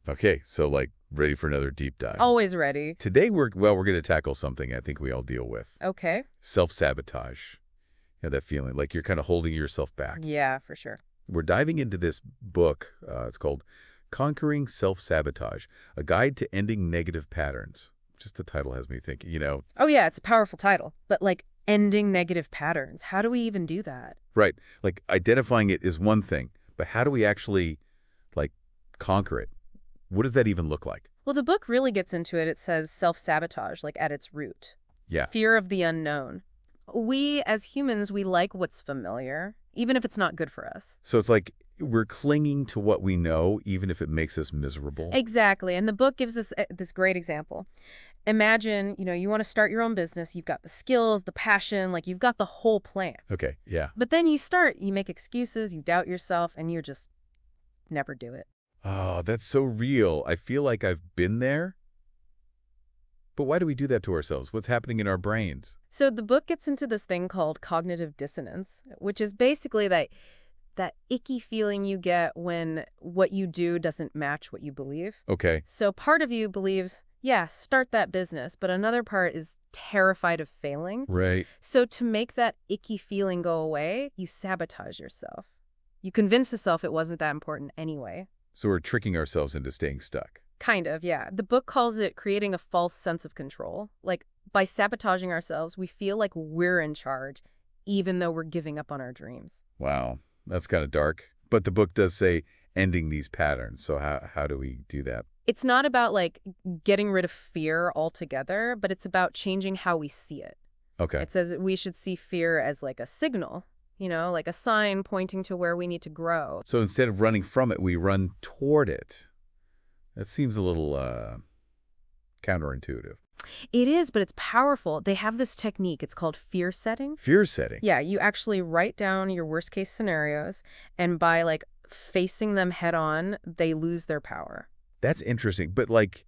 Okay, so like ready for another deep dive. Always ready. Today we're going to tackle something I think we all deal with. Okay. Self-sabotage. You know, that feeling like you're kind of holding yourself back. Yeah, for sure. We're diving into this book. It's called Conquering Self-Sabotage, A Guide to Ending Negative Patterns. Just the title has me thinking, Oh, yeah, it's a powerful title. But, like, ending negative patterns. How do we even do that? right, like identifying it is one thing, but how do we actually, like, conquer it? What does that even look like? Well, the book really gets into it. It says self-sabotage, like, at its root. Yeah. Fear of the unknown. We, as humans, we like what's familiar, even if it's not good for us. So it's like we're clinging to what we know, even if it makes us miserable. Exactly. And the book gives us this great example. Imagine, you want to start your own business. You've got the skills, the passion, like you've got the whole plan. Okay, yeah. But then you make excuses, you doubt yourself, and you just never do it. Oh, that's so real. I feel like I've been there. But why do we do that to ourselves? What's happening in our brains? So the book gets into this thing called cognitive dissonance, which is basically that icky feeling you get when what you do doesn't match what you believe. Okay. So part of you believes, yeah, start that business, but another part is terrified of failing. Right. So to make that icky feeling go away, you sabotage yourself. You convince yourself it wasn't that important anyway. So we're tricking ourselves into staying stuck. Kind of, yeah. The book calls it creating a false sense of control. Like, by sabotaging ourselves, we feel like we're in charge, even though we're giving up on our dreams. Wow, that's kind of dark. But the book does say ending these patterns. So how do we do that? It's not about, like, getting rid of fear altogether, but it's about changing how we see it. Okay. It says we should see fear as, like, a signal, like a sign pointing to where we need to grow. So instead of running from it, we run toward it. That seems a little counterintuitive. It is, but it's powerful. They have this technique. It's called fear setting. Fear setting. Yeah, you actually write down your worst case scenarios, and by like facing them head on, they lose their power. That's interesting. But like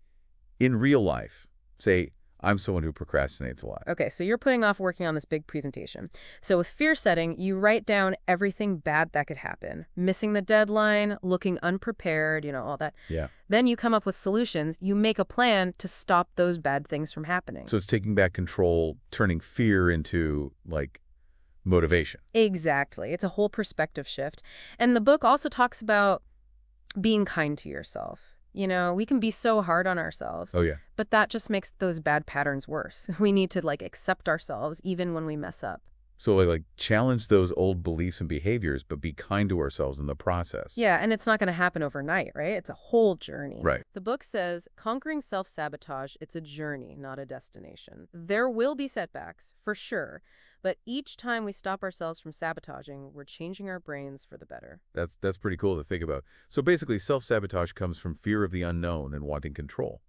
in real life, say I'm someone who procrastinates a lot. Okay, so you're putting off working on this big presentation. So with fear setting, you write down everything bad that could happen. Missing the deadline, looking unprepared, all that. Yeah. Then you come up with solutions. You make a plan to stop those bad things from happening. So it's taking back control, turning fear into like motivation. Exactly. It's a whole perspective shift. And the book also talks about being kind to yourself. We can be so hard on ourselves. Oh, yeah. But that just makes those bad patterns worse. We need to, like, accept ourselves even when we mess up. So like challenge those old beliefs and behaviors, but be kind to ourselves in the process. Yeah, and it's not going to happen overnight, right? It's a whole journey. Right. The book says, conquering self-sabotage, it's a journey, not a destination. There will be setbacks, for sure. But each time we stop ourselves from sabotaging, we're changing our brains for the better. That's pretty cool to think about. So basically, self-sabotage comes from fear of the unknown and wanting control.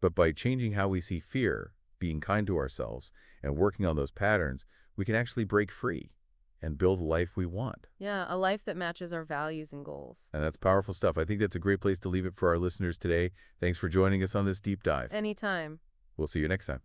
But by changing how we see fear, being kind to ourselves, and working on those patterns, we can actually break free and build a life we want. Yeah, a life that matches our values and goals. And that's powerful stuff. I think that's a great place to leave it for our listeners today. Thanks for joining us on this deep dive. Anytime. We'll see you next time.